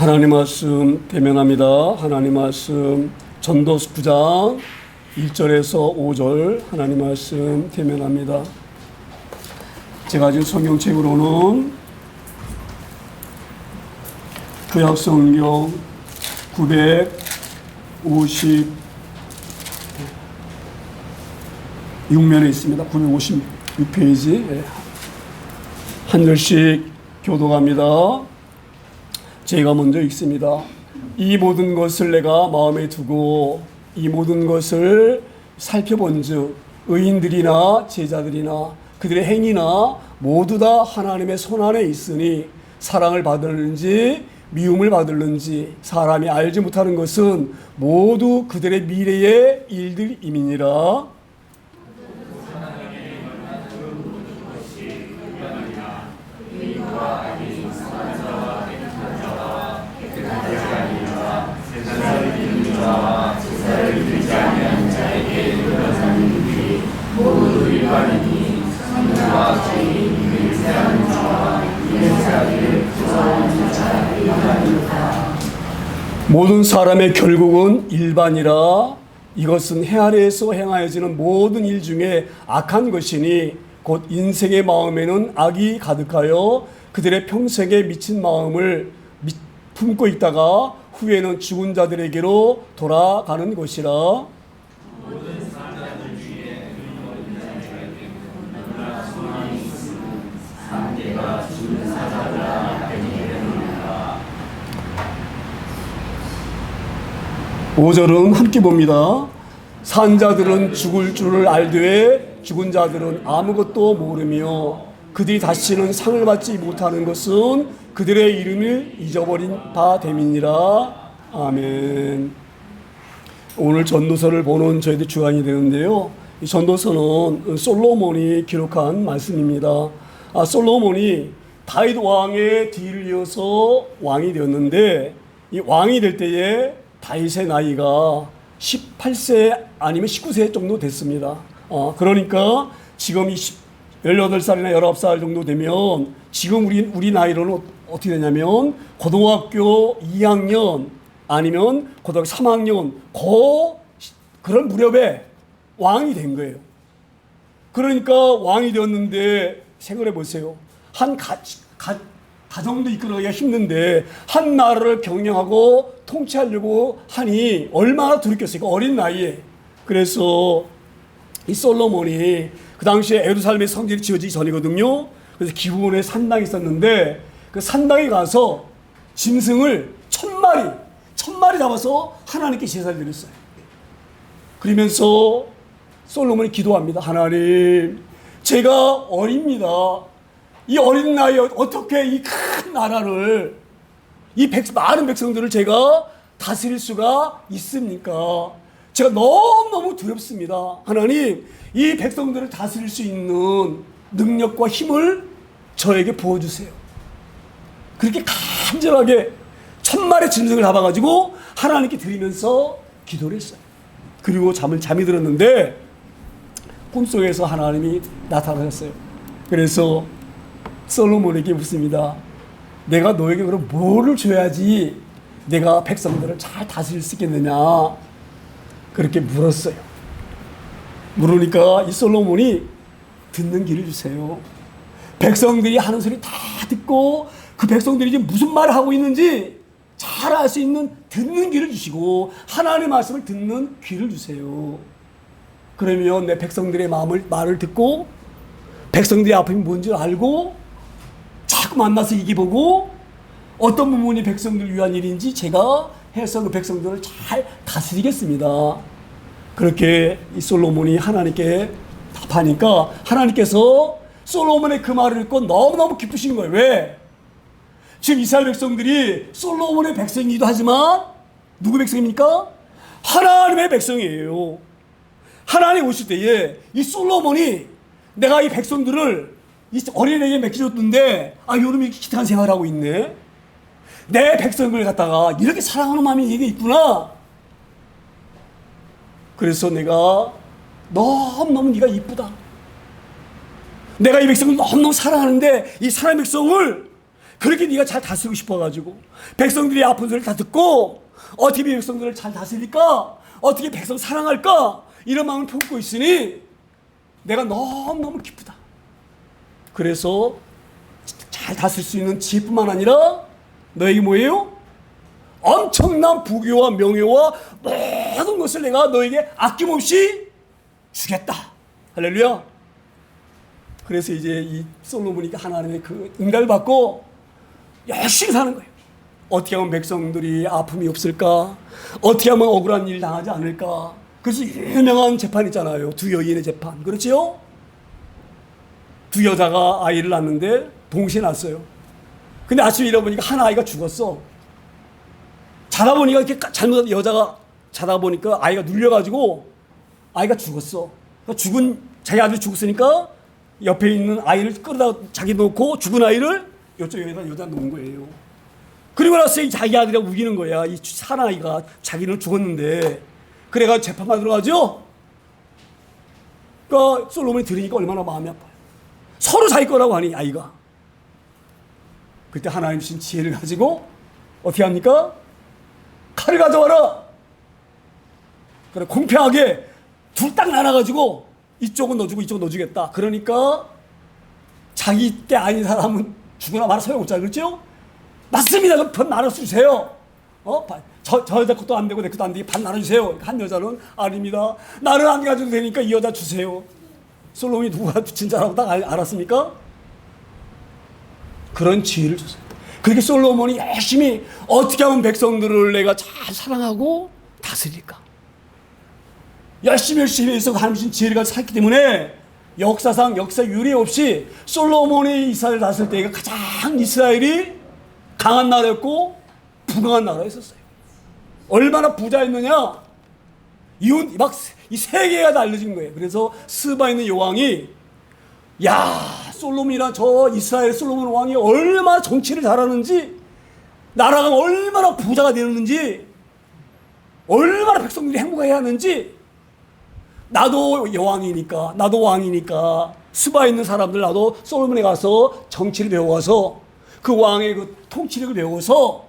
하나님 말씀 대면합니다. 하나님 말씀 전도서 9장 1절에서 5절 하나님 말씀 대면합니다. 제가 지금 성경책으로는 구약성경 956면에 있습니다. 956페이지 한 절씩 교독합니다. 제가 먼저 읽습니다. 이 모든 것을 내가 마음에 두고 이 모든 것을 살펴본즉 의인들이나 제자들이나 그들의 행위나 모두 다 하나님의 손안에 있으니 사랑을 받을는지 미움을 받을는지 사람이 알지 못하는 것은 모두 그들의 미래의 일들임이니라. 모든 사람의 결국은 일반이라. 이것은 해 아래에서 행하여지는 모든 일 중에 악한 것이니 곧 인생의 마음에는 악이 가득하여 그들의 평생에 미친 마음을 품고 있다가 후에는 죽은 자들에게로 돌아가는 것이라. 오절은 함께 봅니다. 산 자들은 죽을 줄을 알되 죽은 자들은 아무것도 모르며 그들이 다시는 상을 받지 못하는 것은 그들의 이름을 잊어버린 바 됨이니라. 아멘. 오늘 전도서를 보는 저희들 주간이 되는데요. 이 전도서는 솔로몬이 기록한 말씀입니다. 솔로몬이 다윗 왕의 뒤를 이어서 왕이 되었는데 이 왕이 될 때에 다윗의 나이가 18세 아니면 19세 정도 됐습니다. 그러니까 지금 18살이나 19살 정도 되면 지금 우리 나이로는 어떻게 되냐면 고등학교 2학년 아니면 고등학교 3학년 그런 무렵에 왕이 된 거예요. 그러니까 왕이 되었는데 생각해 보세요. 한 가정도 이끌어가기가 힘든데 한 나라를 경영하고 통치하려고 하니 얼마나 두렵겠어요. 어린 나이에. 그래서 이 솔로몬이 그 당시에 예루살렘의 성전이 지어지기 전이거든요. 그래서 기브온에 산당이 있었는데 그 산당에 가서 짐승을 1000마리 잡아서 하나님께 제사를 드렸어요. 그러면서 솔로몬이 기도합니다. 하나님, 제가 어립니다. 이 어린 나이에 어떻게 이 큰 나라를 많은 백성들을 제가 다스릴 수가 있습니까? 제가 너무너무 두렵습니다. 하나님, 이 백성들을 다스릴 수 있는 능력과 힘을 저에게 부어주세요. 그렇게 간절하게 1000마리 짐승을 잡아가지고 하나님께 드리면서 기도를 했어요. 그리고 잠이 들었는데 꿈속에서 하나님이 나타나셨어요. 그래서 솔로몬에게 묻습니다. 내가 너에게 그럼 뭐를 줘야지 내가 백성들을 잘 다스릴 수 있겠느냐, 그렇게 물었어요. 물으니까 이 솔로몬이 듣는 귀를 주세요. 백성들이 하는 소리 다 듣고 그 백성들이 지금 무슨 말을 하고 있는지 잘 알 수 있는 듣는 귀를 주시고 하나님의 말씀을 듣는 귀를 주세요. 그러면 내 백성들의 말을 듣고 백성들의 아픔이 뭔지 알고 자꾸 만나서 이기보고 어떤 부분이 백성들을 위한 일인지 제가 해서 그 백성들을 잘 다스리겠습니다. 그렇게 이 솔로몬이 하나님께 답하니까 하나님께서 솔로몬의 그 말을 듣고 너무너무 기쁘신 거예요. 왜? 지금 이스라엘 백성들이 솔로몬의 백성이기도 하지만 누구 백성입니까? 하나님의 백성이에요. 하나님 오실 때에 이 솔로몬이 내가 이 백성들을 이 어린애에게 맡겨줬는데 요놈이 기특한 생활을 하고 있네. 내 백성을 갖다가 이렇게 사랑하는 마음이 얘가 있구나. 그래서 내가 너무너무 네가 이쁘다. 내가 이 백성을 너무너무 사랑하는데 이 사랑의 백성을 그렇게 네가 잘 다스리고 싶어가지고 백성들이 아픈 소리를 다 듣고 어떻게 백성들을 잘 다스릴까? 어떻게 백성 사랑할까? 이런 마음을 품고 있으니 내가 너무너무 기쁘다. 그래서 잘 다스릴 수 있는 지혜뿐만 아니라 너에게 뭐예요? 엄청난 부귀와 명예와 모든 것을 내가 너에게 아낌없이 주겠다. 할렐루야. 그래서 이제 이 솔로몬이 하나님의 그 응답을 받고 열심히 사는 거예요. 어떻게 하면 백성들이 아픔이 없을까? 어떻게 하면 억울한 일 당하지 않을까? 그래서 유명한 재판 있잖아요. 두 여인의 재판. 그렇지요? 두 여자가 아이를 낳는데 동시에 낳았어요. 근데 아침에 일어보니까 한 아이가 죽었어. 자다 보니까 이렇게 잘못 여자가 자다 보니까 아이가 눌려가지고 아이가 죽었어. 그러니까 죽은 자기 아들이 죽었으니까 옆에 있는 아이를 끌어다 자기 놓고 죽은 아이를 이쪽에다 여자 놓은 거예요. 그리고 나서 자기 아들이라고 우기는 거야. 이 사나이가 자기는 죽었는데. 그래가 재판만 들어가죠. 그러니까 솔로몬이 들으니까 얼마나 마음이 아파요. 서로 자기 거라고 하니 아이가. 그때 하나님 주신 지혜를 가지고 어떻게 합니까? 칼을 가져와라. 그래 공평하게 둘 딱 나눠가지고 이쪽은 넣어주고 이쪽은 넣어주겠다. 그러니까 자기 때 아닌 사람은 죽으나 말아 소용없잖아요. 그렇죠? 맞습니다. 그럼 반 나눠주세요. 저 여자 것도 안 되고 내 것도 안 되게 반 나눠주세요. 한 여자는 아닙니다. 나는 안 가져도 되니까 이 여자 주세요. 솔로몬이 누가 진짜라고 딱 알았습니까? 그런 지혜를 줬어요. 그렇게 솔로몬이 열심히 어떻게 하면 백성들을 내가 잘 사랑하고 다스릴까? 열심히 해서 하나님 주신 지혜를 가지고 살기 때문에 역사상 역사 유례 없이 솔로몬이 이스라엘을 다스릴 때가 가장 이스라엘이 강한 나라였고 부강한 나라였었어요. 얼마나 부자였느냐? 이 세계가 다 알려진 거예요. 그래서 스바에 있는 여왕이 야 솔로몬이란 저 이스라엘 솔로몬 왕이 얼마나 정치를 잘하는지 나라가 얼마나 부자가 되었는지 얼마나 백성들이 행복해야 하는지 나도 여왕이니까 나도 왕이니까 스바에 있는 사람들 나도 솔로몬에 가서 정치를 배워서 그 왕의 그 통치력을 배워서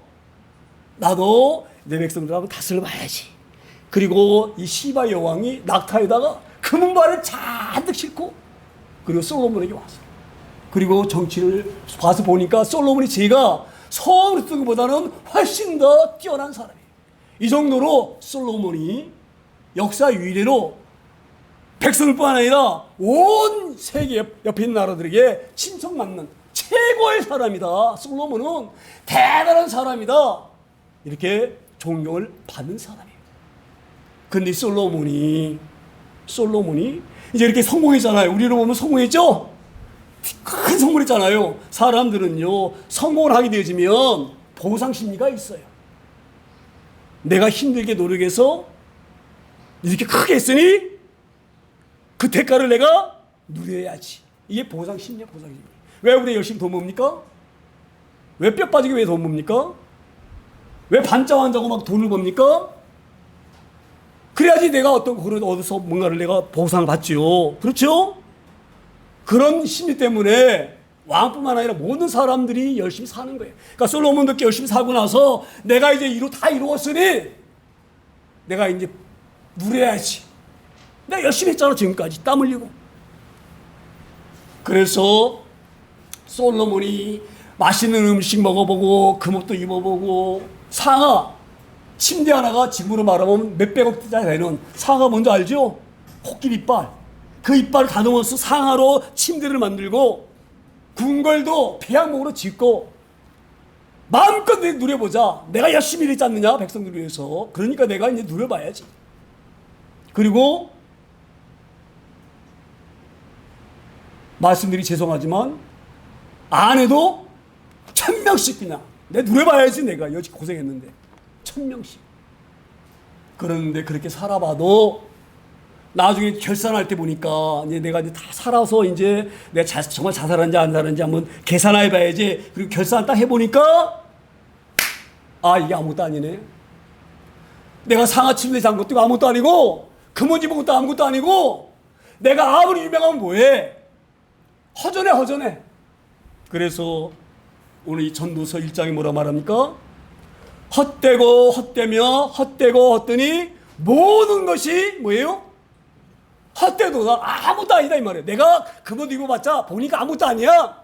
나도 내 백성들하고 다스려 봐야지. 그리고 이 시바 여왕이 낙타에다가 금은발을 잔뜩 싣고 그리고 솔로몬에게 왔어요. 그리고 정치를 봐서 보니까 솔로몬이 제가 서울에 쓰는 것보다는 훨씬 더 뛰어난 사람이에요. 이 정도로 솔로몬이 역사 유례로 백성뿐만 아니라 온 세계 옆에 있는 나라들에게 친척맞는 최고의 사람이다. 솔로몬은 대단한 사람이다. 이렇게 존경을 받는 사람이에요. 근데 솔로몬이 이제 이렇게 성공했잖아요. 우리로 보면 성공했죠? 큰 성공을 했잖아요. 사람들은요, 성공을 하게 되어지면 보상 심리가 있어요. 내가 힘들게 노력해서 이렇게 크게 했으니 그 대가를 내가 누려야지. 이게 보상 심리야, 보상 심리. 왜 우리 열심히 돈 봅니까? 왜 뼈 빠지게 왜 돈 봅니까? 왜 반짝 안 자고 막 돈을 법니까? 그래야지 내가 어떤 그런 어디서 뭔가를 내가 보상을 받지요. 그렇죠? 그런 심리 때문에 왕뿐만 아니라 모든 사람들이 열심히 사는 거예요. 그러니까 솔로몬도 열심히 살고 나서 내가 이제 다 이루었으니 내가 이제 누려야지. 내가 열심히 했잖아 지금까지 땀 흘리고. 그래서 솔로몬이 맛있는 음식 먹어보고 금옷도 입어보고 상하 침대 하나가 지금으로 말하면 몇백억 짜리 되는 상하 뭔지 알죠? 코끼리 이빨. 그 이빨을 다듬어서 상하로 침대를 만들고 궁궐도 배양목으로 짓고 마음껏 누려보자. 내가 열심히 일했지 않느냐 백성들을 위해서. 그러니까 내가 이제 누려봐야지. 그리고 말씀드리기 죄송하지만 아내도 1000명씩 그냥 내 누려봐야지. 내가 여지 고생했는데 1000명씩. 그런데 그렇게 살아봐도 나중에 결산할 때 보니까 이제 내가 이제 다 살아서 이제 내가 정말 자살한지 안 살았는지 한번 계산해 봐야지. 그리고 결산 딱 해보니까 아 이게 아무것도 아니네. 내가 상하 침대 잔 것도 아무것도 아니고 금은 입은 것도 아무것도 아니고 내가 아무리 유명하면 뭐해. 허전해. 그래서 오늘 이 전도서 1장에 뭐라 말합니까? 헛되고 헛되며 헛되고 헛되니 모든 것이 뭐예요? 헛되도다. 아무것도 아니다 이 말이에요. 내가 그것 입어봤자 보니까 아무것도 아니야.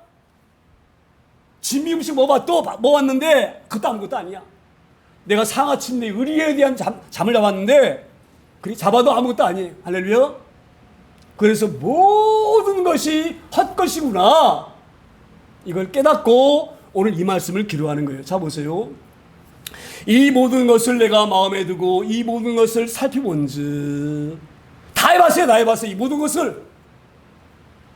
진미 음식 먹어봤는데 그것도 아무것도 아니야. 내가 상하 침대 의리에 대한 잠을 잡았는데 잡아도 아무것도 아니에요. 할렐루야. 그래서 모든 것이 헛것이구나. 이걸 깨닫고 오늘 이 말씀을 기록하는 거예요. 자 보세요. 이 모든 것을 내가 마음에 두고 이 모든 것을 살펴본즉 다 해봤어요. 다 해봤어요. 이 모든 것을.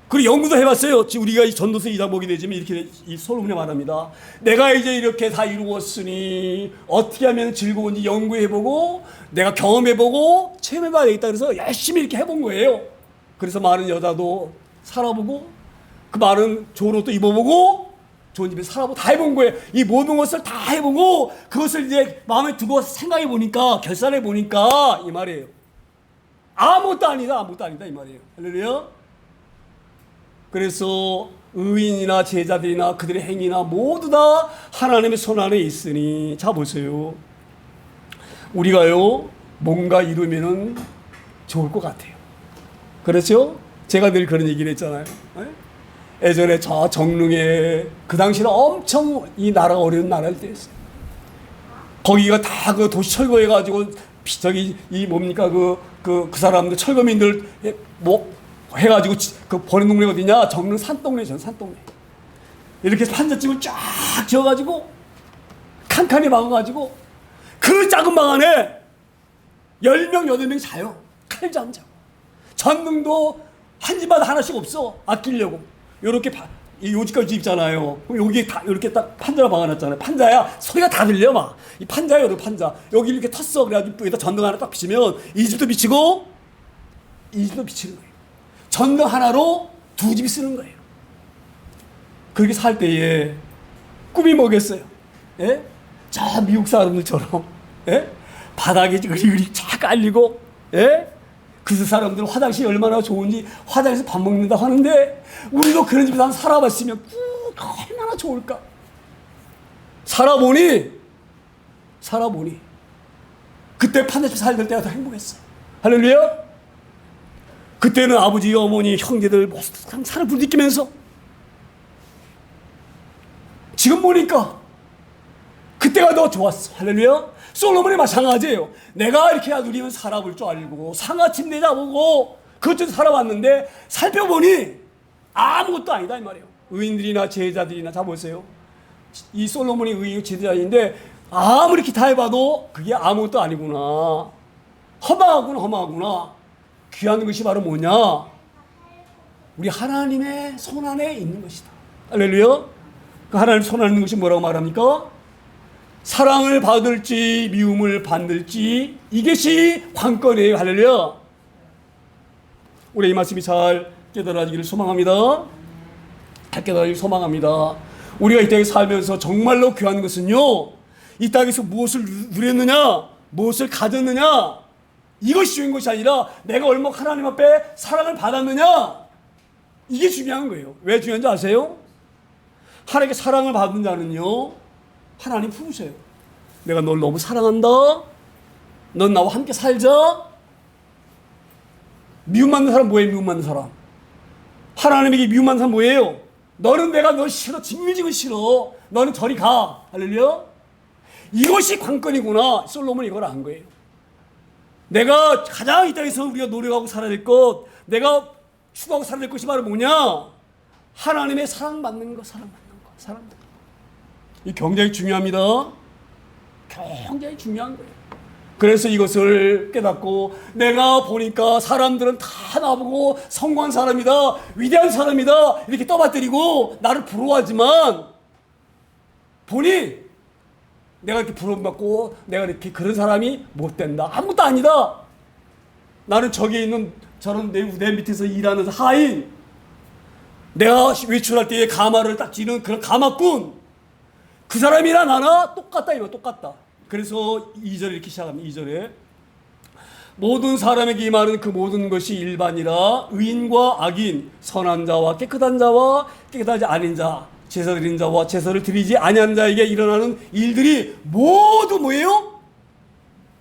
그리고 연구도 해봤어요. 지금 우리가 이 전도서 2장 보게 되지만 이렇게 이 솔로몬이 말합니다. 내가 이제 이렇게 다 이루었으니 어떻게 하면 즐거운지 연구해보고 내가 경험해보고 체험해봐야 되겠다. 그래서 열심히 이렇게 해본 거예요. 그래서 많은 여자도 살아보고 그 많은 좋은 옷도 입어보고 좋은 집에 살아보고 다 해본 거예요. 이 모든 것을 다 해보고 그것을 이제 마음에 두고 생각해보니까 결산해보니까 이 말이에요. 아무것도 아니다. 아무것도 아니다. 이 말이에요. 할렐루야. 그래서 의인이나 제자들이나 그들의 행위나 모두 다 하나님의 손 안에 있으니 자 보세요. 우리가요 뭔가 이루면은 좋을 것 같아요. 그렇죠? 제가 늘 그런 얘기를 했잖아요. 예전에 저 정릉에 그 당시는 엄청 이 나라가 어려운 나라일 때였어요. 거기가 다 그 도시 철거해가지고 저기 이 뭡니까 그 사람들 철거민들 뭐 해가지고 그 버린 동네 어디냐? 정릉 산동네죠. 산동네. 이렇게 판잣집을 쫙 지어가지고 칸칸이 막아가지고 그 작은 방 안에 10명 8명이 자요. 칼잠 자고. 전능도 한 집마다 하나씩 없어. 아끼려고. 요렇게 요지까지 집 있잖아요. 그럼 여기 다 이렇게 딱 판자로 막아놨잖아요. 판자야 소리가 다 들려 막. 이 판자야 여기 판자. 여기 이렇게 텄어. 그래가지고 여기다 전등 하나 딱 비치면 이 집도 비치고 이 집도 비치는 거예요. 전등 하나로 두 집이 쓰는 거예요. 그렇게 살 때에 꿈이 뭐겠어요? 예? 저 미국 사람들처럼 예? 바닥에 으리으리 쫙 깔리고 예? 그 사람들은 화장실이 얼마나 좋은지 화장실에서 밥 먹는다 하는데 우리도 그런 집에서 한 살아봤으면 얼마나 좋을까? 살아보니 그때 판잣집 살던 때가 더 행복했어. 할렐루야. 그때는 아버지, 어머니, 형제들 모두 사는 불 느끼면서 지금 보니까 그때가 더 좋았어. 할렐루야. 솔로몬이 마찬가지예요. 내가 이렇게 누리면 살아볼 줄 알고 상하침 내자보고 그것저것 살아왔는데 살펴보니 아무것도 아니다 이 말이에요. 의인들이나 제자들이나 자 보세요. 이 솔로몬이 의인 제자인데 아무리 기타 해봐도 그게 아무것도 아니구나. 허망하구나. 귀한 것이 바로 뭐냐? 우리 하나님의 손 안에 있는 것이다. 할렐루야. 그 하나님 손 안에 있는 것이 뭐라고 말합니까? 사랑을 받을지 미움을 받을지 이것이 관건이에요. 할렐루야. 우리 이 말씀이 잘 깨달아지기를 소망합니다. 잘 깨달아지기를 소망합니다. 우리가 이 땅에 살면서 정말로 귀한 것은요, 이 땅에서 무엇을 누렸느냐, 무엇을 가졌느냐, 이것이 중요한 것이 아니라 내가 얼마나 하나님 앞에 사랑을 받았느냐, 이게 중요한 거예요. 왜 중요한지 아세요? 하나님께 사랑을 받은 자는요, 하나님 부르셔요. 내가 널 너무 사랑한다. 넌 나와 함께 살자. 미움받는 사람 뭐예요? 미움받는 사람. 하나님에게 미움받는 사람 뭐예요? 너는 내가 너 싫어. 징글징글 싫어. 너는 저리 가. 할렐루야. 이것이 관건이구나. 솔로몬이 이걸 안 거예요. 내가 가장 이 땅에서 우리가 노력하고 살아야 될 것, 내가 추구하고 살아야 될 것이 바로 뭐냐? 하나님의 사랑받는 것, 사랑받는 것. 이 굉장히 중요합니다. 굉장히 중요한 거예요. 그래서 이것을 깨닫고 내가 보니까 사람들은 다 나보고 성공한 사람이다, 위대한 사람이다 이렇게 떠받들이고 나를 부러워하지만 보니 내가 이렇게 부러움받고 내가 이렇게 그런 사람이 못 된다. 아무것도 아니다. 나는 저기 있는 저런 내 밑에서 일하는 하인, 내가 외출할 때에 가마를 딱 쥐는 그런 가마꾼, 그 사람이나 나나 똑같다 이거 똑같다. 그래서 2절에 이렇게 시작합니다. 2절에 모든 사람에게 이 말은 그 모든 것이 일반이라 의인과 악인, 선한 자와 깨끗한 자와 깨끗하지 않은 자 제사 드리는 자와 제사를 드리지 아니하는 자에게 일어나는 일들이 모두 뭐예요?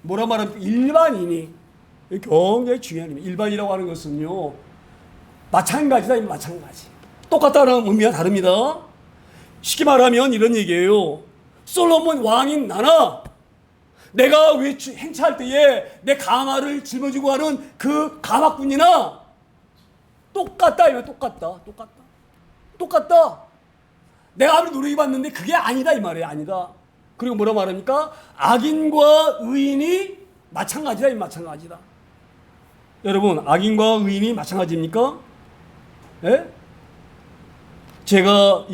뭐라 말합니까? 일반인이. 굉장히 중요한 의미. 일반이라고 하는 것은요, 마찬가지다. 마찬가지. 똑같다는 의미가 다릅니다. 쉽게 말하면 이런 얘기예요. 솔로몬 왕인 나나 내가 왜 행차할 때에 내 가마를 짊어지고 하는 그 가마꾼이나 똑같다. 이거 똑같다. 내가 아무리 노력해 봤는데 그게 아니다 이 말이에요. 아니다. 그리고 뭐라 말합니까? 악인과 의인이 마찬가지다. 마찬가지다. 여러분, 악인과 의인이 마찬가지입니까? 예? 제가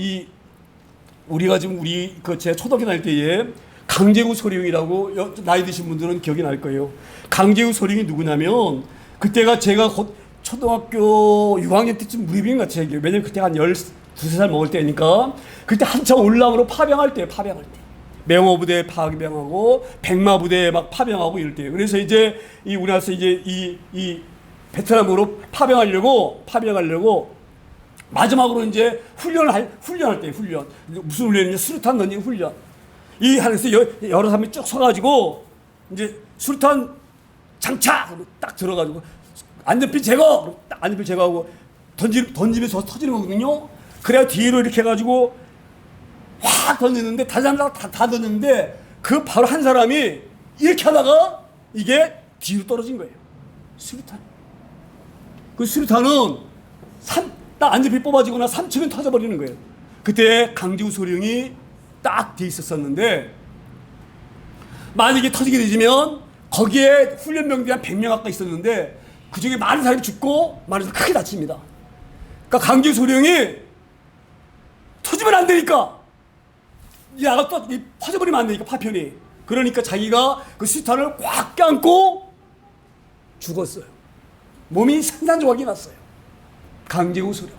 우리가 지금 제가 초등학교 다닐 때에 강제우 소령이라고 나이 드신 분들은 기억이 날 거예요. 강제우 소령이 누구냐면 그때가 제가 곧 초등학교 6학년 때쯤 무렵인 것 같아요. 왜냐면 그때 한 12살 먹을 때니까 그때 한참 올라오로 파병할 때. 명호부대 파병하고 백마부대 막 파병하고 이럴 때예요. 그래서 이제 우리나라에서 이제 이 베트남으로 파병하려고 마지막으로 이제 훈련할 때 무슨 훈련이냐? 수류탄 던지는 훈련. 이 하늘에서 여러 사람이 쭉 서가지고 이제 수류탄 장착 딱 들어가지고 안전핀 제거 딱 안전핀 제거하고 던지면서 터지는 거거든요. 그래야 뒤로 이렇게 해가지고 확 던지는데 다른 사람 다 던졌는데 그 바로 한 사람이 이렇게 하다가 이게 뒤로 떨어진 거예요. 수류탄. 그 수류탄은 딱 안전핀 뽑아지고 나 3층은 터져버리는 거예요. 그때 강지우 소령이 딱 돼 있었는데 만약에 터지게 되면 거기에 훈련병들이 한 100명 가까이 있었는데 그 중에 많은 사람이 죽고 많은 사람이 크게 다칩니다. 그러니까 강지우 소령이 터지면 안 되니까 야가 또 퍼져버리면 안 되니까 파편이. 그러니까 자기가 그 수탄을 꽉 껴안고 죽었어요. 몸이 산산조각이 났어요. 강제우 소령.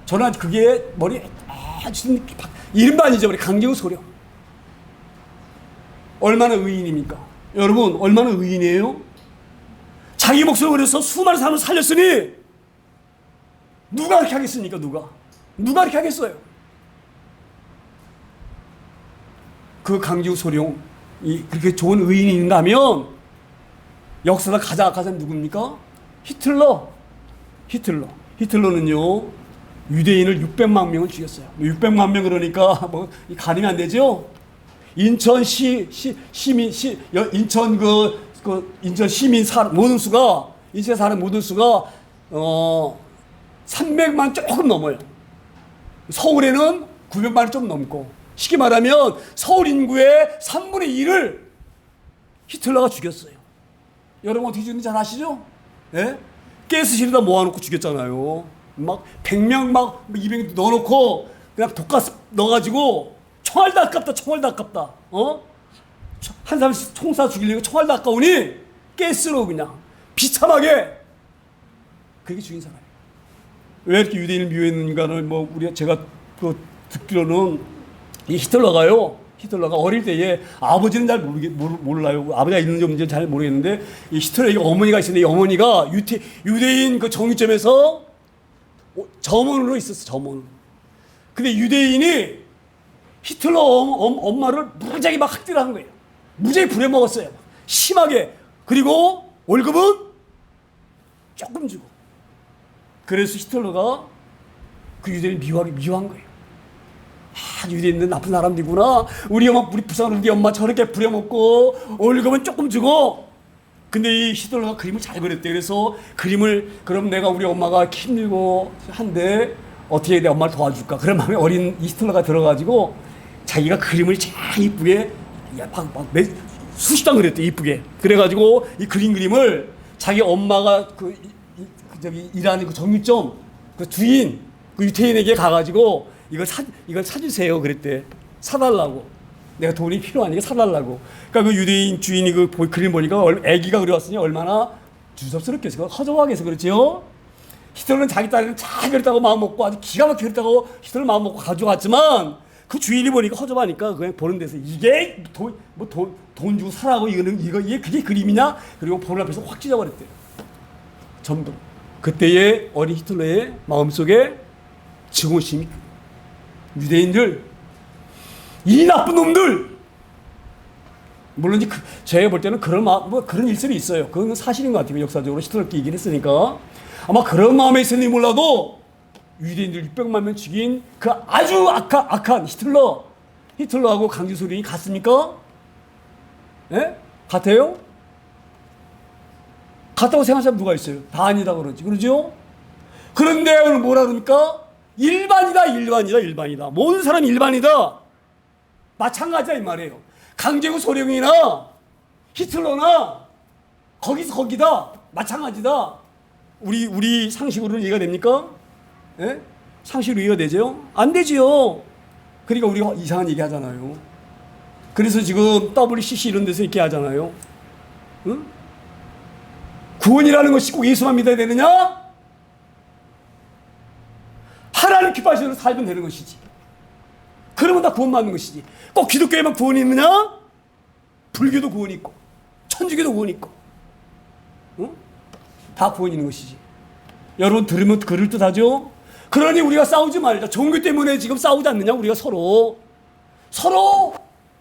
저는 그게 머리에 아주 이름만 잊어버린 강제우 소령. 얼마나 의인입니까? 여러분, 얼마나 의인이에요? 자기 목숨을 걸어서 수많은 사람을 살렸으니 누가 그렇게 하겠습니까? 누가 그렇게 하겠어요? 그 강지우 소령이 그렇게 좋은 의인인가 하면 역사가 가장 악한 사람이 누굽니까? 히틀러는요 유대인을 600만 명을 죽였어요. 600만 명 그러니까 뭐 가늠이 안 되죠. 인천 시민 모든 수가 인천에 사는 모든 수가 300만 조금 넘어요. 서울에는 900만이 좀 넘고. 쉽게 말하면 서울 인구의 3분의 1을 히틀러가 죽였어요. 여러분 어떻게 죽는지 잘 아시죠? 예? 가스실에다 모아놓고 죽였잖아요. 막 100명 막 200명 넣어놓고 그냥 독가스 넣어가지고 총알도 아깝다. 한 사람씩 총 쏴 죽이려고 총알도 아까우니 가스로 그냥 비참하게 그렇게 죽인 사람이에요. 왜 이렇게 유대인을 미워했는가를 제가 듣기로는 이 히틀러가 어릴 때에 아버지는 잘 몰라요. 아버지가 있는지 없는지 잘 모르겠는데 이 히틀러의 어머니가 있었는데 이 어머니가 유대인 그 정육점에서 점원으로 있었어. 점원. 근데 유대인이 히틀러 엄마를 무지하게 막 학대하는 거예요. 무지하게 부려먹었어요. 심하게. 그리고 월급은 조금 주고. 그래서 히틀러가 그 유대인을 미워한 거예요. 유대인들 나쁜 사람들이구나. 우리 불쌍한 우리 엄마 저렇게 부려먹고 월급은 조금 주고. 근데 이 히틀러가 그림을 잘 그렸대. 그래서 그럼 내가 우리 엄마가 힘들고 한데 어떻게 내 엄마를 도와줄까? 그런 마음에 어린 히틀러가 들어가지고 자기가 그림을 잘 이쁘게 수십 장 그렸대. 이쁘게. 그래가지고 이 그림을 자기 엄마가 저기 일하는 그 정육점 그 주인 그 유태인에게 가가지고 이걸 사주세요. 그랬대. 사달라고. 내가 돈이 필요하니까 사달라고. 그러니까 그 유대인 주인이 그 그림 보니까 애기가 그려왔으니 얼마나 주접스럽겠어. 허접하게 해서 그렇지요. 히틀러는 자기 딸을 잘 그렸다고 마음 먹고 아주 기가 막히게 그렸다고 히틀러 마음 먹고 가져갔지만 그 주인이 보니까 허접하니까 그냥 보는 데서 이게 돈 주고 사라고 이게 그게 그림이냐? 그리고 보는 앞에서 확 찢어버렸대요. 전부. 그때의 어린 히틀러의 마음속에 증오심이 유대인들, 이 나쁜 놈들. 물론 제가 볼 때는 그런 일설이 있어요. 그건 사실인 것 같아요. 역사적으로 히틀러가 이긴 했으니까. 아마 그런 마음에 있었는지 몰라도 유대인들 600만 명 죽인 그 아주 악한 히틀러하고 강제 소련이 같습니까? 예? 같아요? 같다고 생각하는 사람 누가 있어요? 다 아니다 그러지. 그러죠? 그런데 오늘 뭐라 그럽니까? 일반이다. 모든 사람이 일반이다. 마찬가지다 이 말이에요. 강제국 소련이나 히틀러나 거기다. 마찬가지다. 우리 상식으로는 이해가 됩니까? 예? 상식으로 이해가 되죠? 안 되지요. 그러니까 우리가 이상한 얘기 하잖아요. 그래서 지금 WCC 이런 데서 이렇게 하잖아요. 응? 구원이라는 것이 꼭 예수만 믿어야 되느냐? 하나님 기뻐하시는 대로 살면 되는 것이지. 그러면 다 구원받는 것이지. 꼭 기독교에만 구원이 있느냐? 불교도 구원이 있고 천주교도 구원이 있고 응? 다 구원이 있는 것이지. 여러분 들으면 그럴듯하죠? 그러니 우리가 싸우지 말자. 종교 때문에 지금 싸우지 않느냐? 우리가 서로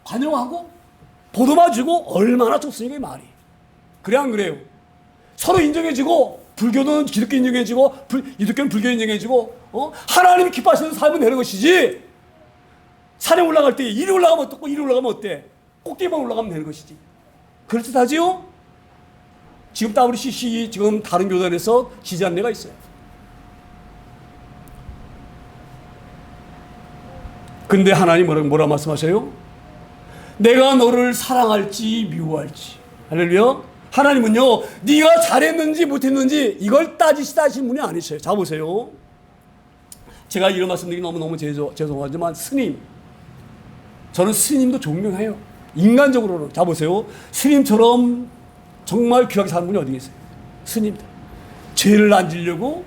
관용하고 보듬어주고 얼마나 좋습니까 이 말이. 그래 안 그래요? 서로 인정해주고 불교는 기독교 인정해주고 기독교는 불교 인정해주고 하나님이 기뻐하시는 삶은 되는 것이지. 산에 올라갈 때 이리 올라가면 어떻고 이리 올라가면 어때? 꼭대기만 올라가면 되는 것이지. 그렇듯하지요? 지금 WCC 지금 다른 교단에서 지지한 데가 있어요. 근데 하나님 뭐라 말씀하세요? 내가 너를 사랑할지 미워할지. 할렐루야. 하나님은요, 네가 잘했는지 못했는지 이걸 따지신 분이 아니세요. 자 보세요. 제가 이런 말씀드리기 너무너무 죄송하지만 저는 스님도 존경해요. 인간적으로는. 자 보세요. 스님처럼 정말 귀하게 사는 분이 어디 계세요? 스님들. 죄를 안 지려고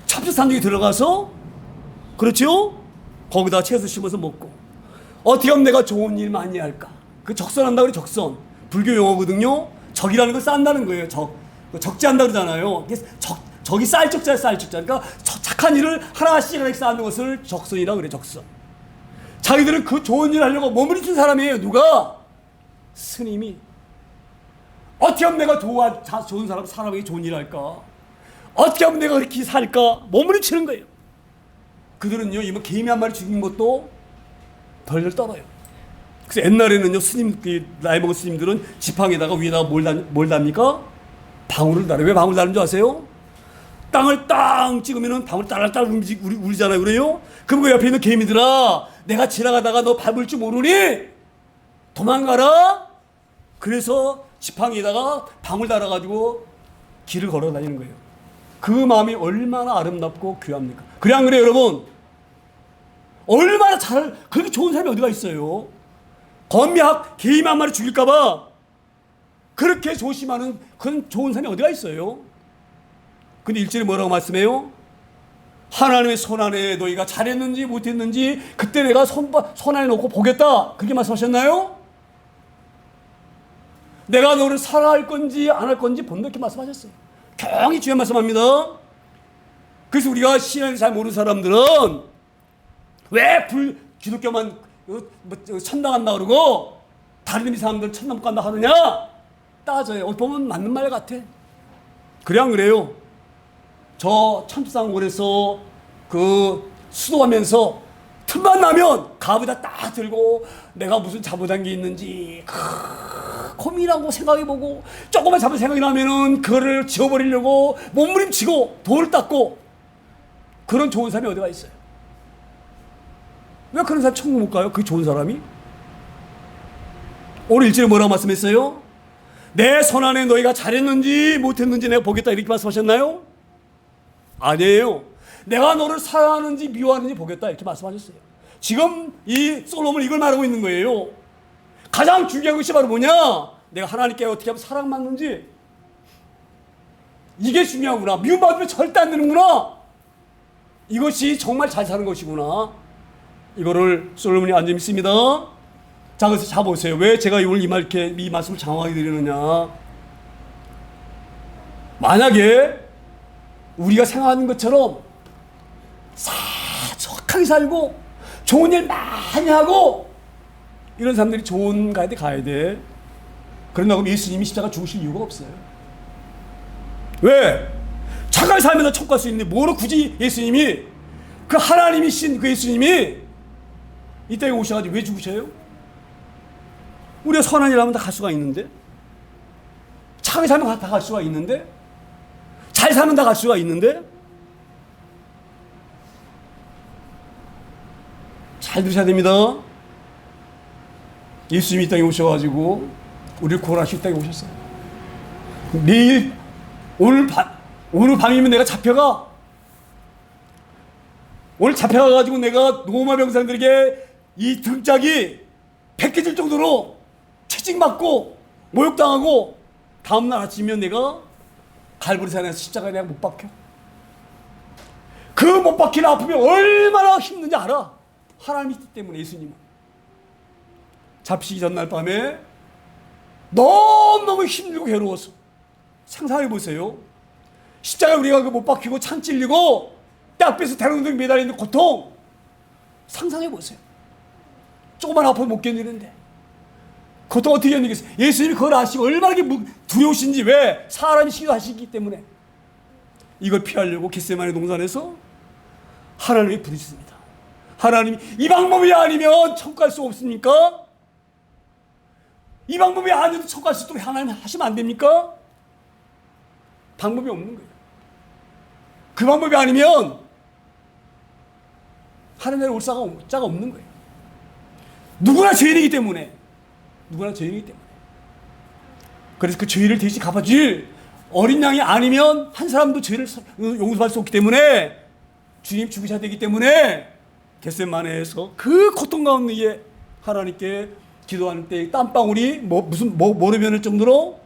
첩수산중에 들어가서 그렇죠? 거기다 채소 심어서 먹고 어떻게 하면 내가 좋은 일 많이 할까? 그 적선한다고 그래. 적선. 불교 용어거든요. 적이라는 걸 쌓는다는 거예요. 적재한다 그러잖아요. 적이 쌀적자야, 쌀적자. 그러니까 착한 일을 하나씩 쌓는 것을 적선이라고 그래. 적선. 자기들은 그 좋은 일을 하려고 몸부림친 사람이에요. 누가? 스님이. 어떻게 하면 내가 좋은 사람에게 좋은 일을 할까? 어떻게 하면 내가 그렇게 살까? 몸부림치는 거예요. 그들은요, 이번 개미 한 마리 죽인 것도 덜덜 떨어요. 그래서 옛날에는요, 나이 먹은 스님들은 지팡이에다가 위에다가 뭘 답니까? 방울을 달아요. 왜 방울 다는 줄 아세요? 땅을 땅 찍으면은 방울 딸딸 울잖아요. 그래요? 그럼 그 옆에 있는 개미들아, 내가 지나가다가 너 밟을 줄 모르니? 도망가라? 그래서 지팡이에다가 방울 달아가지고 길을 걸어 다니는 거예요. 그 마음이 얼마나 아름답고 귀합니까? 그래 안 그래요, 여러분? 얼마나 그렇게 좋은 사람이 어디가 있어요? 거미학 개미 한 마리 죽일까봐 그렇게 조심하는 그런 좋은 사람이 어디가 있어요? 근데 1절에 뭐라고 말씀해요? 하나님의 손안에 너희가 잘했는지 못했는지 그때 내가 손안에 놓고 보겠다. 그렇게 말씀하셨나요? 내가 너를 사랑할 건지 안 할 건지 본다 이렇게 말씀하셨어요. 경히 중요한 말씀합니다. 그래서 우리가 신앙을 잘 모르는 사람들은 왜 기독교만 천당 간다 그러고 다른 사람들 천당 못 간다 하느냐? 따져요. 보면 맞는 말 같아. 그래 안 그래요? 저 천주상골에서 수도하면서 틈만 나면 가부다 딱 들고 내가 무슨 잘못한 게 있는지 고민하고 생각해보고 조금만 잘못 생각이 나면은 그거를 지워버리려고 몸부림치고 돌을 닦고 그런 좋은 사람이 어디가 있어요? 왜 그런 사람 천국 못 가요? 그 좋은 사람이? 오늘 1절에 뭐라고 말씀했어요? 내 손안에 너희가 잘했는지 못했는지 내가 보겠다 이렇게 말씀하셨나요? 아니에요. 내가 너를 사랑하는지 미워하는지 보겠다 이렇게 말씀하셨어요. 지금 이 솔로몬은 이걸 말하고 있는 거예요. 가장 중요한 것이 바로 뭐냐? 내가 하나님께 어떻게 하면 사랑받는지. 이게 중요하구나. 미움받으면 절대 안 되는구나. 이것이 정말 잘 사는 것이구나. 이거를 솔로몬이 완전히 믿습니다. 자, 그래서 자 보세요. 왜 제가 오늘 이 말씀을 장황하게 드리느냐? 만약에 우리가 생각하는 것처럼 착하게 살고 좋은 일 많이 하고 이런 사람들이 좋은 가야 돼. 그런다고 예수님이 십자가 죽으실 이유가 없어요. 왜? 착하게 살면서 천국 갈 수 있는데 뭐로 굳이 예수님이, 그 하나님이신 그 예수님이 이 땅에 오셔가지고 왜 죽으셔요? 우리가 선한 일 하면 다 갈 수가 있는데, 착하게 살면 다 갈 수가 있는데, 잘 살면 다 갈 수가 있는데, 잘 들으셔야 됩니다. 예수님이 이 땅에 오셔가지고 우리를 구원하시고 이 땅에 오셨어요. 내일 오늘 밤이면 내가 잡혀가. 오늘 잡혀가가지고 내가 로마 병사들에게 이 등짝이 벗겨질 정도로 채찍맞고 모욕당하고 다음날 아침이면 내가 갈보리산에서 십자가에 내가 못 박혀. 그 못 박히는 아픔이 얼마나 힘든지 알아. 하나님이 있기 때문에. 예수님은 잡히기 전날 밤에 너무너무 힘들고 괴로워서 상상해 보세요. 십자가에 우리가 못 박히고 창 찔리고 딱배서 대롱대롱 매달려 있는 고통 상상해 보세요. 조그만 아픔 못 견디는데 고통 어떻게 견디겠어요? 예수님이 그걸 아시고 얼마나 두려우신지. 왜? 사람이 시도하시기 때문에. 이걸 피하려고 겟세마네 동산에서 하나님이 부르셨습니다. 하나님이 이 방법이 아니면 천국 갈 수 없습니까? 이 방법이 아니어도 천국 갈 수 있도록 하나님 하시면 안 됩니까? 방법이 없는 거예요. 그 방법이 아니면 하나님의 올 자가 없는 거예요. 누구나 죄인이기 때문에. 그래서 그 죄를 대신 갚아줄 어린 양이 아니면 한 사람도 죄를 용서할 수 없기 때문에 주님 죽으셔야 되기 때문에 겟세마네에서 그 고통 가운데 하나님께 기도하는 때 땀방울이 모르면을 정도로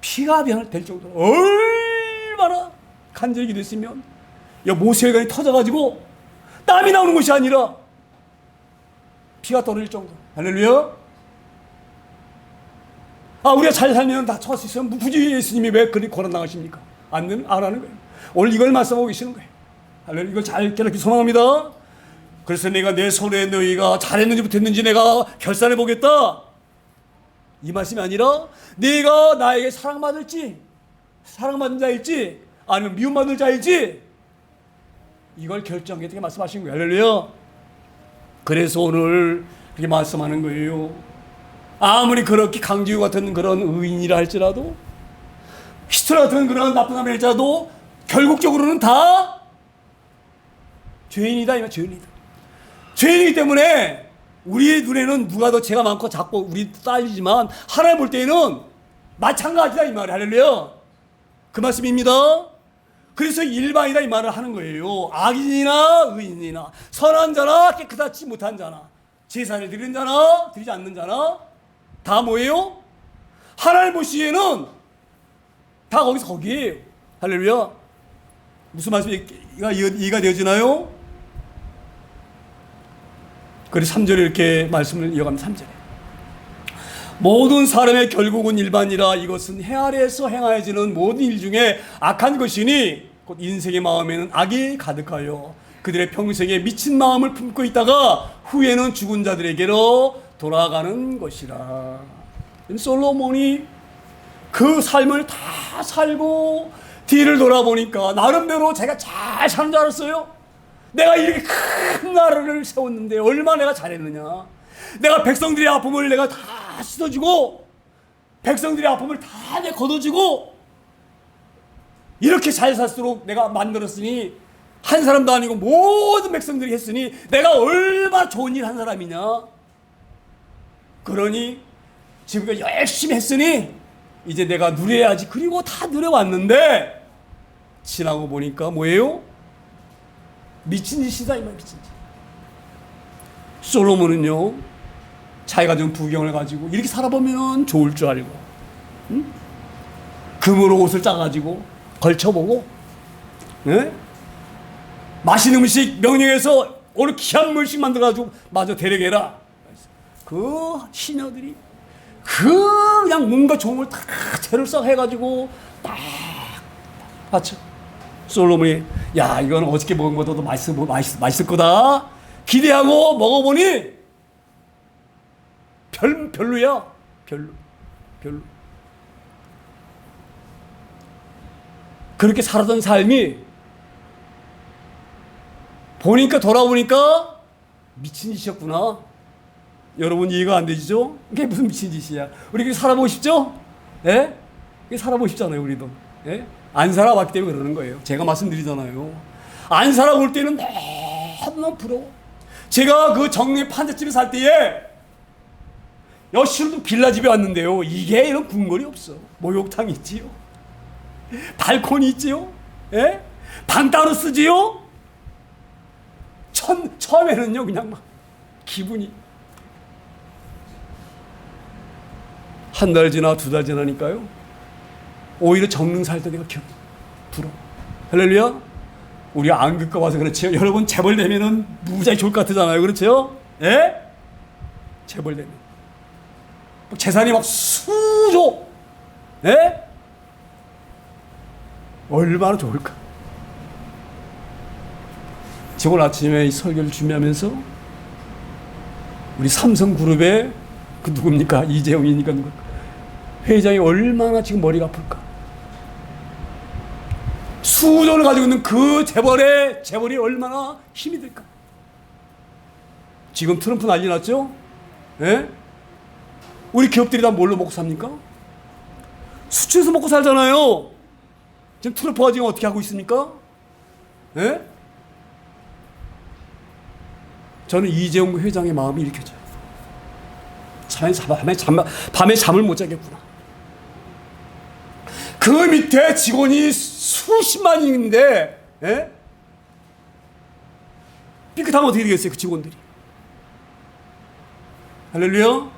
피가 될 정도로 얼마나 간절히 기도했으면 모세혈관이 터져가지고 땀이 나오는 것이 아니라 피가 떨어질 정도. 할렐루야. 우리가 잘 살면 다 처할 수 있어요. 굳이 예수님이 왜 그리 고난당하십니까? 안 하는 거예요. 오늘 이걸 말씀하고 계시는 거예요. 할렐루야. 이걸 잘 깨닫기 소망합니다. 그래서 내가 내 손에 너희가 잘했는지 못했는지 내가 결산해 보겠다. 이 말씀이 아니라 네가 나에게 사랑받은 자일지 아니면 미움받을 자일지 이걸 결정하겠다고 말씀하신 거예요. 할렐루야. 그래서 오늘 그렇게 말씀하는 거예요. 아무리 그렇게 강지우 같은 그런 의인이라 할지라도, 히틀러 같은 그런 나쁜 사람이 할지라도 결국적으로는 다 죄인이다. 죄인이기 때문에 우리의 눈에는 누가 더 죄가 많고 작고 우리 딸이지만 하나님 볼 때에는 마찬가지다 이 말이에요. 할렐루야. 그 말씀입니다. 그래서 일반이다 이 말을 하는 거예요. 악인이나 의인이나 선한 자나 깨끗하지 못한 자나 제사를 드리는 자나 드리지 않는 자나 다 뭐예요? 하나님 보시기에는 다 거기에요. 할렐루야. 무슨 말씀이 이해가 되어지나요? 그래서 3절에 이렇게 말씀을 이어갑니다. 3절에 모든 사람의 결국은 일반이라 이것은 해 아래에서 행하여지는 모든 일 중에 악한 것이니 곧 인생의 마음에는 악이 가득하여 그들의 평생에 미친 마음을 품고 있다가 후에는 죽은 자들에게로 돌아가는 것이라. 솔로몬이 그 삶을 다 살고 뒤를 돌아보니까 나름대로 제가 잘 사는 줄 알았어요. 내가 이렇게 큰 나라를 세웠는데 얼마나 내가 잘했느냐. 내가 백성들의 아픔을 내가 다 씻어주고 백성들의 아픔을 다 내가 걷어주고 이렇게 잘 살수록 내가 만들었으니 한 사람도 아니고 모든 백성들이 했으니 내가 얼마나 좋은 일 한 사람이냐. 그러니 지금까지 열심히 했으니 이제 내가 누려야지. 그리고 다 누려왔는데 지나고 보니까 뭐예요? 미친 짓이다 이 말. 미친 짓. 솔로몬은요 자기가 좀 부경을 가지고 이렇게 살아보면 좋을 줄 알고 금으로 옷을 짜가지고 걸쳐보고 맛있는 음식 명령해서 오늘 귀한 음식 만들어가지고 마저 데려게라. 그 시녀들이 그냥 뭔가 좋은 걸 다 재를 싹 해가지고 딱 맞죠. 솔로몬이 야 이건 어저께 먹은 것보다도 맛있을 거다. 기대하고 먹어보니 별로야. 별로. 그렇게 살았던 삶이 돌아보니까 미친 짓이었구나. 여러분 이해가 안 되시죠? 이게 무슨 미친 짓이야? 우리 그렇게 살아보고 싶죠? 예? 살아보고 싶잖아요, 우리도. 예? 안 살아봤기 때문에 그러는 거예요. 제가 말씀드리잖아요. 안 살아볼 때는 너무 부러워. 제가 그 정리 판잣집에 살 때에 여시로도 빌라집에 왔는데요. 이게 이런 궁궐이 없어. 목욕탕이 있지요. 발코니 있지요. 예? 방 따로 쓰지요. 처음에는요, 그냥 막 기분이. 한 달 지나, 두 달 지나니까요. 오히려 정릉 살 때 내가 부러워. 할렐루야. 우리 안극과 와서 그렇죠. 여러분 재벌되면은 무지하게 좋을 것 같잖아요. 그렇죠? 예? 재벌되면 재산이 막 수조. 예? 얼마나 좋을까. 지금 오늘 아침에 이 설교를 준비하면서 우리 삼성그룹의 그 누굽니까? 이재용이니까 누구? 회장이 얼마나 지금 머리가 아플까. 수조를 가지고 있는 그 재벌이 얼마나 힘이 될까. 지금 트럼프 난리 났죠? 예? 우리 기업들이 다 뭘로 먹고 삽니까? 수출해서 먹고 살잖아요. 지금 트럼프가 지금 어떻게 하고 있습니까? 예? 저는 이재용 회장의 마음이 읽혀져요. 밤에 잠을 못 자겠구나. 그 밑에 직원이 수십만인데, 예? 삐끗하면 어떻게 되겠어요, 그 직원들이? 할렐루야.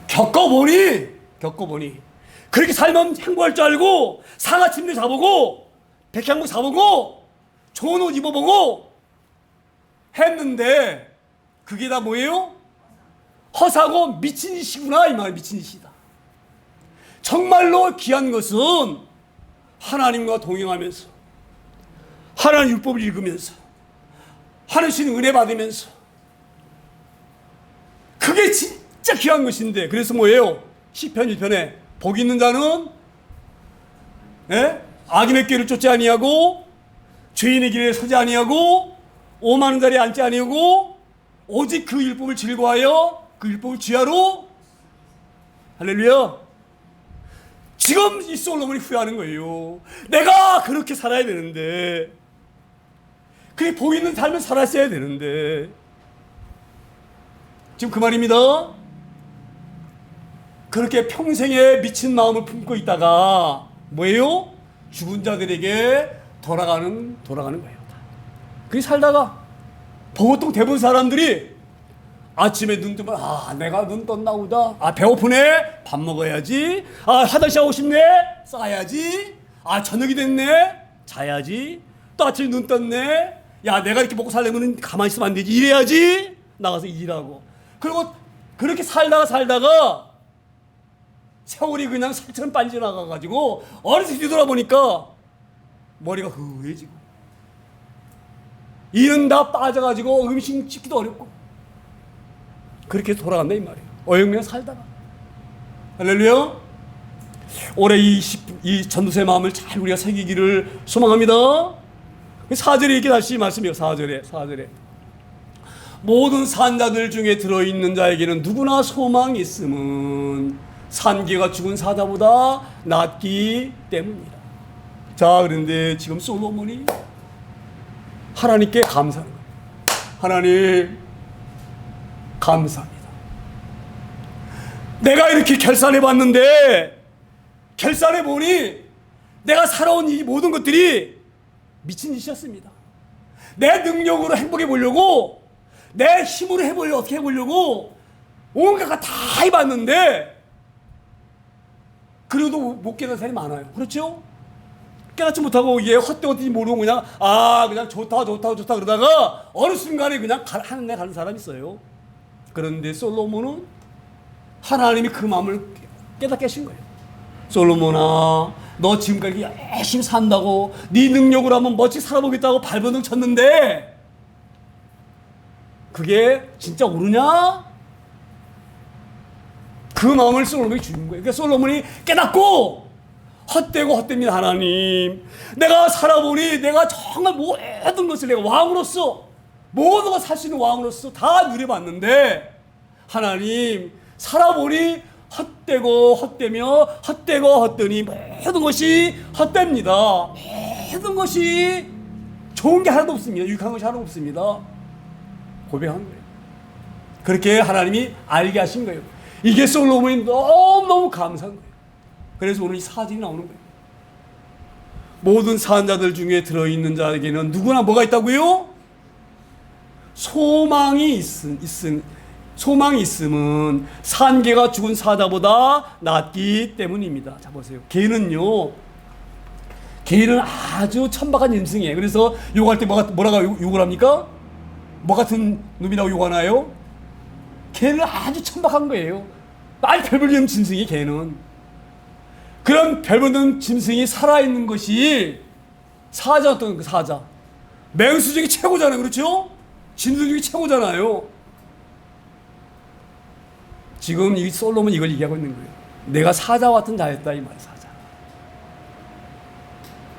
겪어보니 그렇게 살면 행복할 줄 알고 상하침대 자보고 백향목 사보고 좋은 옷 입어보고 했는데 그게 다 뭐예요? 허사고 미친 짓이구나, 이 말. 미친 짓이다. 정말로 귀한 것은 하나님과 동행하면서 하나님 율법을 읽으면서 하나님 은혜 받으면서 그게 진짜 귀한 것인데, 그래서 뭐예요? 시편 1편에 복 있는 자는 악인의 길을 쫓지 아니하고 죄인의 길에 서지 아니하고 오만한 자리에 앉지 아니하고 오직 그 율법을 즐거워하여 그 율법을 지하로. 할렐루야. 지금 이 솔로몬이 후회하는 거예요. 내가 그렇게 살아야 되는데, 그게 복 있는 삶을 살았어야 되는데. 지금 그 말입니다. 그렇게 평생에 미친 마음을 품고 있다가 뭐예요? 죽은 자들에게 돌아가는 거예요. 그렇게 살다가 보통 대부분 사람들이 아침에 눈 뜨면 내가 눈 떴나 보다. 배고프네. 밥 먹어야지. 화장실 하고 싶네. 싸야지. 저녁이 됐네. 자야지. 또 아침에 눈 떴네. 야, 내가 이렇게 먹고 살려면 가만히 있으면 안 되지. 일해야지. 나가서 일하고. 그리고 그렇게 살다가 세월이 그냥 살처럼 빨리 지나가가지고 어느새 뒤돌아보니까 머리가 흐해지고 이는 다 빠져가지고 음식 찍기도 어렵고 그렇게 돌아간다, 이 말이에요. 어영냥 살다가. 할렐루야. 올해 이 전도서의 마음을 잘 우리가 새기기를 소망합니다. 4절에 이렇게 다시 말씀해요. 4절에 모든 산자들 중에 들어있는 자에게는 누구나 소망이 있음은 산개가 죽은 사자보다 낫기 때문이라. 자, 그런데 지금 솔로몬이 하나님께 감사하는 거예요. 하나님 감사합니다. 내가 이렇게 결산해봤는데 결산해보니 내가 살아온 이 모든 것들이 미친 짓이었습니다. 내 능력으로 행복해 보려고, 내 힘으로 어떻게 해보려고 온갖 거 다 해봤는데 그래도 못 깨달은 사람이 많아요. 그렇죠? 깨닫지 못하고 이게 헛되었는지 모르고 그냥 좋다 그러다가 어느 순간에 그냥 하늘에 가는 사람이 있어요. 그런데 솔로몬은 하나님이 그 마음을 깨닫게 하신 거예요. 솔로몬아, 너 지금까지 열심히 산다고 네 능력으로 한번 멋지게 살아보겠다고 발버둥 쳤는데 그게 진짜 옳으냐? 그 마음을 솔로몬이 주는 거예요. 그러니까 솔로몬이 깨닫고 헛되고 헛됩니다. 하나님, 내가 살아보니 내가 정말 모든 것을 내가 왕으로서 모든 걸 살 수 있는 왕으로서 다 누려봤는데 하나님, 살아보니 헛되고 헛되며 헛되고 헛되니 모든 것이 헛됩니다. 모든 것이 좋은 게 하나도 없습니다. 유익한 것이 하나도 없습니다. 고백한 거예요. 그렇게 하나님이 알게 하신 거예요. 이게 솔로몬이 너무너무 감사한 거예요. 그래서 오늘 이 사진이 나오는 거예요. 모든 사한자들 중에 들어있는 자에게는 누구나 뭐가 있다고요? 소망이 있음은 산개가 죽은 사자보다 낫기 때문입니다. 자, 보세요. 개는 아주 천박한 짐승이에요. 그래서 욕할 때 뭐라고 욕을 합니까? 뭐 같은 놈이라고 욕하나요? 개는 아주 천박한 거예요. 아주 별볼없는 짐승이 개는. 그런 별볼없는 짐승이 살아있는 것이 사자였던 그 사자. 맹수 중에 최고잖아요. 그렇죠? 짐승 중에 최고잖아요. 지금 이 솔로몬 이걸 얘기하고 있는 거예요. 내가 사자와 같은 자였다 이 말이야.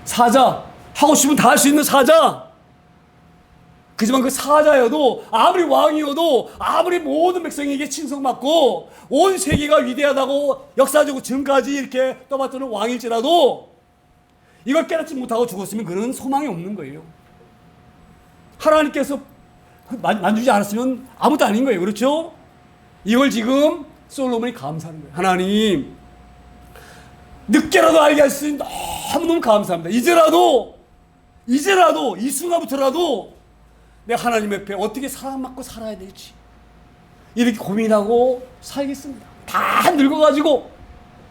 사자. 하고 싶으면 다 할 수 있는 사자. 그지만 그 사자여도 아무리 왕이어도 아무리 모든 백성에게 칭송받고 온 세계가 위대하다고 역사적으로 지금까지 이렇게 떠받드는 왕일지라도 이걸 깨닫지 못하고 죽었으면 그는 소망이 없는 거예요. 하나님께서 만주지 않았으면 아무것도 아닌 거예요. 그렇죠? 이걸 지금 솔로몬이 감사하는 거예요. 하나님, 늦게라도 알게 할 수 있는 너무너무 감사합니다. 이제라도 이 순간부터라도 내가 하나님 옆에 어떻게 사랑받고 살아야 될지 이렇게 고민하고 살겠습니다. 다 늙어가지고.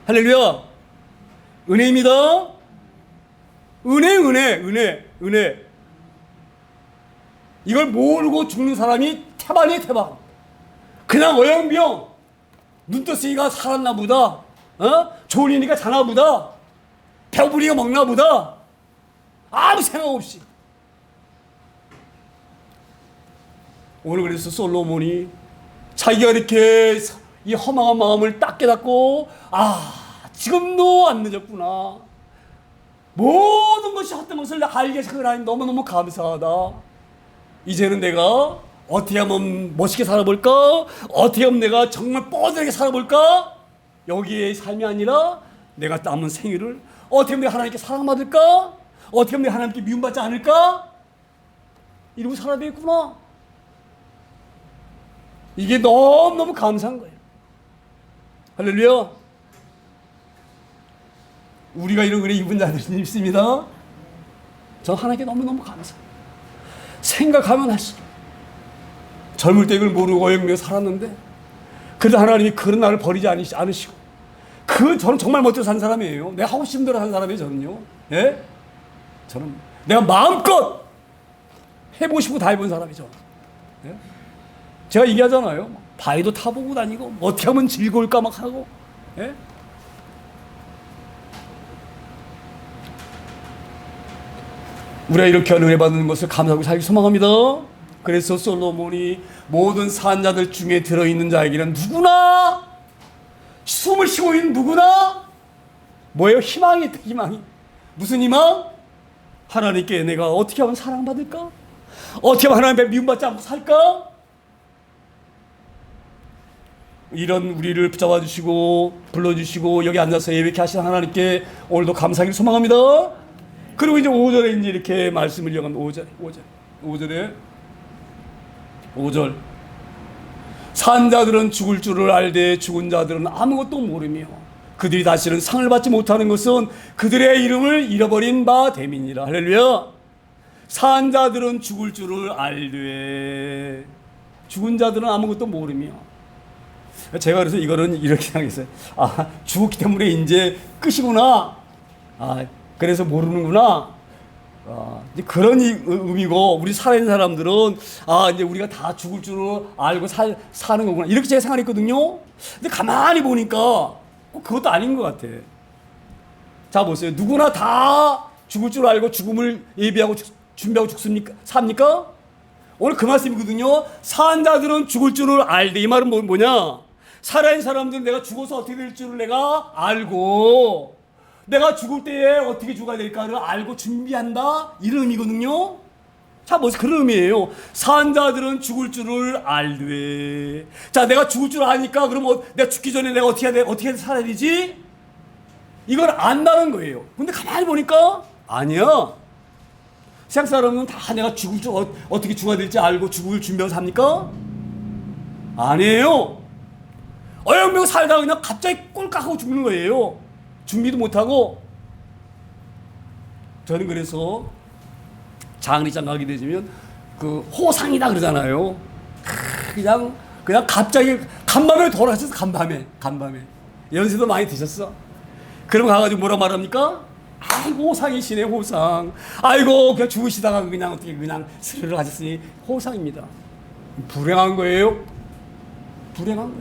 할렐루야. 은혜입니다. 은혜. 이걸 모르고 죽는 사람이 태반이에요. 태반. 그냥 어영병 눈떠쓰기가 살았나 보다, 좋은 일이니까 자나 보다, 배고프니까 먹나 보다, 아무 생각 없이. 오늘 그래서 솔로몬이 자기가 이렇게 이 허망한 마음을 딱 깨닫고, 지금도 안 늦었구나, 모든 것이 헛된 것을 알게 해서 하나님 너무너무 감사하다. 이제는 내가 어떻게 하면 멋있게 살아볼까? 어떻게 하면 내가 정말 뻗어나게 살아볼까? 여기에 삶이 아니라 내가 남은 생일을 어떻게 하면 내가 하나님께 사랑받을까? 어떻게 하면 내가 하나님께 미움받지 않을까? 이러고 살아야 되겠구나. 이게 너무너무 감사한 거예요. 할렐루야. 우리가 이런 은혜 입은 자들이 있습니다. 저 하나님께 너무너무 감사해요. 생각하면 할수록 젊을 때 이걸 모르고 어영부에 살았는데 그래도 하나님이 그런 나를 버리지 않으시고 저는 정말 멋져 산 사람이에요. 내가 하고 싶은 대로 산 사람이에요. 저는요. 예? 저는 내가 마음껏 해보고 싶고 다 해본 사람이죠. 예? 제가 얘기하잖아요. 바위도 타보고 다니고 어떻게 하면 즐거울까 막 하고. 예? 우리가 이렇게 은혜 받는 것을 감사하고 살기 소망합니다. 그래서 솔로몬이 모든 산자들 중에 들어있는 자에게는 누구나, 숨을 쉬고 있는 누구나 뭐예요? 희망이 있다. 희망이. 무슨 희망? 하나님께 내가 어떻게 하면 사랑받을까? 어떻게 하면 하나님 앞에 미움받지 않고 살까? 이런 우리를 붙잡아 주시고 불러주시고 여기 앉아서 예배케 하신 하나님께 오늘도 감사하기를 소망합니다. 그리고 이제 5절에 이제 이렇게 말씀을 이어갑니다. 5절. 산 자들은 죽을 줄을 알되 죽은 자들은 아무것도 모르며 그들이 다시는 상을 받지 못하는 것은 그들의 이름을 잃어버린 바 됨이니라. 할렐루야. 산 자들은 죽을 줄을 알되 죽은 자들은 아무것도 모르며. 제가 그래서 이거는 이렇게 생각했어요. 죽었기 때문에 이제 끝이구나. 그래서 모르는구나. 이제 그런 의미고, 우리 살아있는 사람들은 이제 우리가 다 죽을 줄 알고 사는 거구나, 이렇게 제가 생각했거든요. 근데 가만히 보니까 꼭 그것도 아닌 것 같아. 자, 보세요. 누구나 다 죽을 줄 알고 죽음을 예비하고 준비하고 삽니까? 오늘 그 말씀이거든요. 산 자들은 죽을 줄을 알되. 이 말은 뭐냐? 살아있는 사람들은 내가 죽어서 어떻게 될 줄을 내가 알고, 내가 죽을 때에 어떻게 죽어야 될까를 알고 준비한다, 이런 의미거든요. 자, 뭐 그런 의미예요. 산 자들은 죽을 줄을 알되. 자, 내가 죽을 줄 아니까 그럼 내가 죽기 전에 내가 어떻게 살아야 되지? 이걸 안다는 거예요. 근데 가만히 보니까 아니야. 세상 사람은 다 내가 죽을 줄 어떻게 죽어야 될지 알고 죽을 준비하고 삽니까? 아니에요. 어영명 살다가 그냥 갑자기 꼴깍하고 죽는 거예요. 준비도 못하고. 저는 그래서 장례장 가게 되면 그 호상이다 그러잖아요. 그냥 갑자기 간밤에 돌아가셔서 간밤에 연세도 많이 드셨어. 그럼 가가지고 뭐라 말합니까? 아이고 호상이시네 호상. 아이고 그냥 죽으시다가 그냥 어떻게 그냥 스르르 하셨으니 호상입니다. 불행한 거예요. 불행한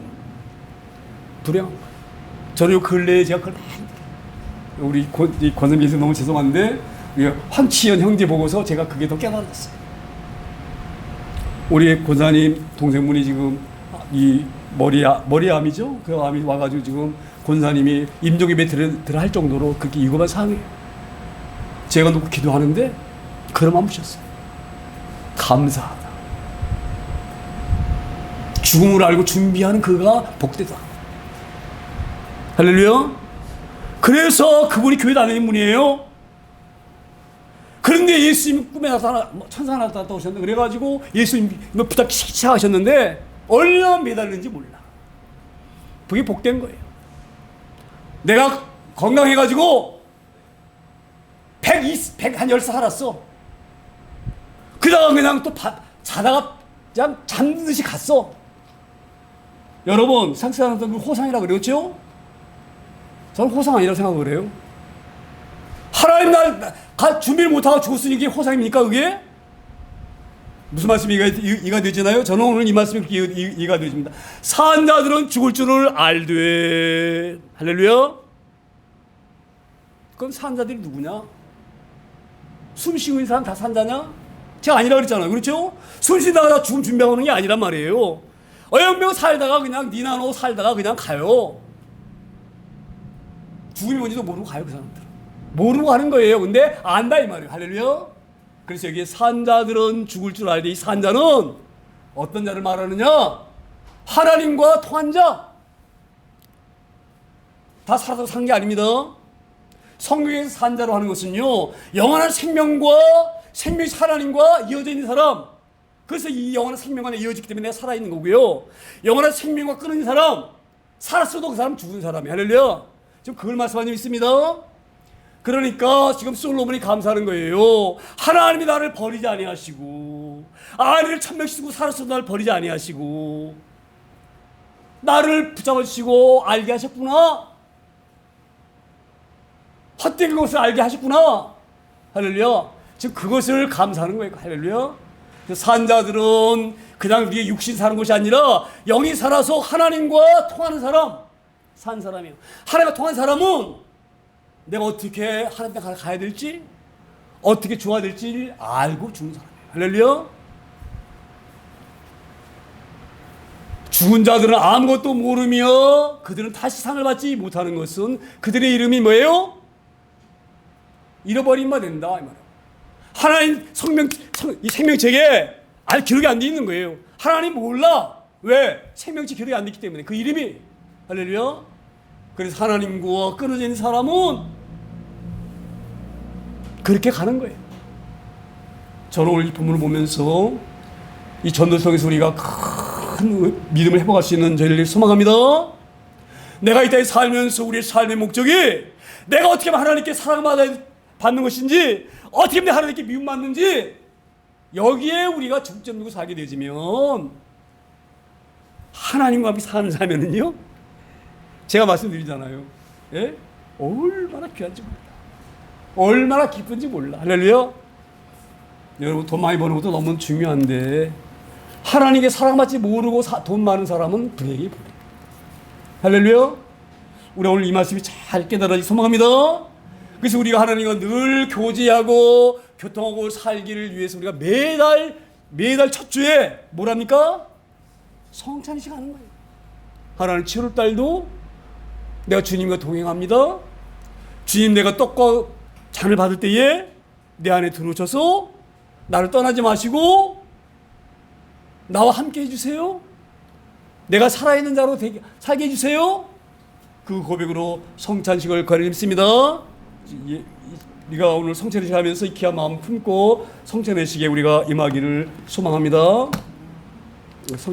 거예요. 저는 요 근래에 제가 그걸 우리 권선미에서 너무 죄송한데 황치현 형제 보고서 제가 그게 더 깨달았어요. 우리 권사님 동생분이 지금 이 머리암이죠? 그 암이 와가지고 지금 권사님이 임종입에 들어할 정도로 그렇게 위급한 상황이에요. 제가 놓고 기도하는데 그러만 부셨어요. 감사하다. 죽음을 알고 준비하는 그가 복되다. 할렐루야. 그래서 그분이 교회 다니는 분이에요. 그런데 예수님 꿈에 천사 나타났다고 하셨는데, 그래가지고 예수님 부탁 시작하셨는데 얼마나 매달리는지 몰라. 그게 복된 거예요. 내가 건강해가지고 110살 살았어. 그다가 그냥 또 자다가 그냥 잠드듯이 갔어. 여러분, 상세한 호상이라고 그랬죠? 저는 호상 아니라고 생각을 해요. 하나님 준비를 못하고 죽었으니 이게 호상입니까, 그게? 무슨 말씀이 이해가 되잖아요? 저는 오늘 이 말씀이 그렇게 이해가 되집니다. 산 자들은 죽을 줄을 알되. 할렐루야. 그럼 산 자들이 누구냐? 숨 쉬는 사람 다 산자냐? 제가 아니라 그랬잖아요. 그렇죠? 숨 쉬다가 다 죽음 준비하는 게 아니란 말이에요. 어영명 살다가 그냥 니나노 살다가 그냥 가요. 죽음이 뭔지도 모르고 가요, 그 사람들. 모르고 가는 거예요. 근데 안다 이 말이에요. 할렐루야. 그래서 여기에 산자들은 죽을 줄 알되, 이 산자는 어떤 자를 말하느냐? 하나님과 통한 자. 다 살아서 산 게 아닙니다. 성경에서 산자로 하는 것은요, 영원한 생명과 생명이 하나님과 이어져 있는 사람. 그래서 이 영원한 생명 안에 이어지기 때문에 내가 살아있는 거고요. 영원한 생명과 끊어진 사람, 살았어도 그 사람 죽은 사람이에요. 할렐루야. 지금 그걸 말씀하는 점 있습니다. 그러니까 지금 솔로몬이 감사하는 거예요. 하나님이 나를 버리지 아니하시고, 아내를 1000명 씻고 살았어도 나를 버리지 아니하시고, 나를 붙잡아주시고 알게 하셨구나. 헛된 것을 알게 하셨구나. 할렐루야. 지금 그것을 감사하는 거예요. 할렐루야. 산자들은 그냥 우리의 육신 사는 것이 아니라 영이 살아서 하나님과 통하는 사람, 산 사람이에요. 하나님과 통한 사람은 내가 어떻게 하나님께 가야 될지, 어떻게 좋아야 될지 알고 죽는 사람이에요. 할렐루야. 죽은 자들은 아무것도 모르며 그들은 다시 상을 받지 못하는 것은 그들의 이름이 뭐예요? 잃어버린 바 된다, 이 말이에요. 하나님 이 생명책에 기록이 안 돼 있는 거예요. 하나님 몰라. 왜? 생명책 기록이 안 됐기 때문에. 그 이름이. 할렐루야. 그래서 하나님과 끊어진 사람은 그렇게 가는 거예요. 저는 오늘 이 본문을 보면서 이 전도성에서 우리가 큰 믿음을 회복할 수 있는 저희를 소망합니다. 내가 이 땅에 살면서 우리의 삶의 목적이 내가 어떻게 하면 하나님께 사랑받는 것인지, 어떻게 하면 하나님께 미움받는지, 여기에 우리가 중점 두고 살게 되지면, 하나님과 함께 사는 삶에는요, 제가 말씀드리잖아요. 예? 얼마나 귀한지 몰라. 얼마나 기쁜지 몰라. 할렐루야. 여러분, 돈 많이 버는 것도 너무 중요한데 하나님께 사랑받지 모르고 돈 많은 사람은 불행이 불행. 할렐루야. 우리 오늘 이 말씀이 잘 깨달아지기 소망합니다. 그래서 우리가 하나님과 늘 교제하고 교통하고 살기를 위해서 우리가 매달 매달 첫 주에 뭐랍니까? 성찬식 하는 거예요. 하나님 7월 달도 내가 주님과 동행합니다. 주님 내가 떡과 잔을 받을 때에 내 안에 들어오셔서 나를 떠나지 마시고 나와 함께 해주세요. 내가 살아있는 자로 살게 해주세요. 그 고백으로 성찬식을 거행했습니다. 우리가 오늘 성찬식 하면서 이 귀한 마음 품고 성찬의식에 우리가 임하기를 소망합니다.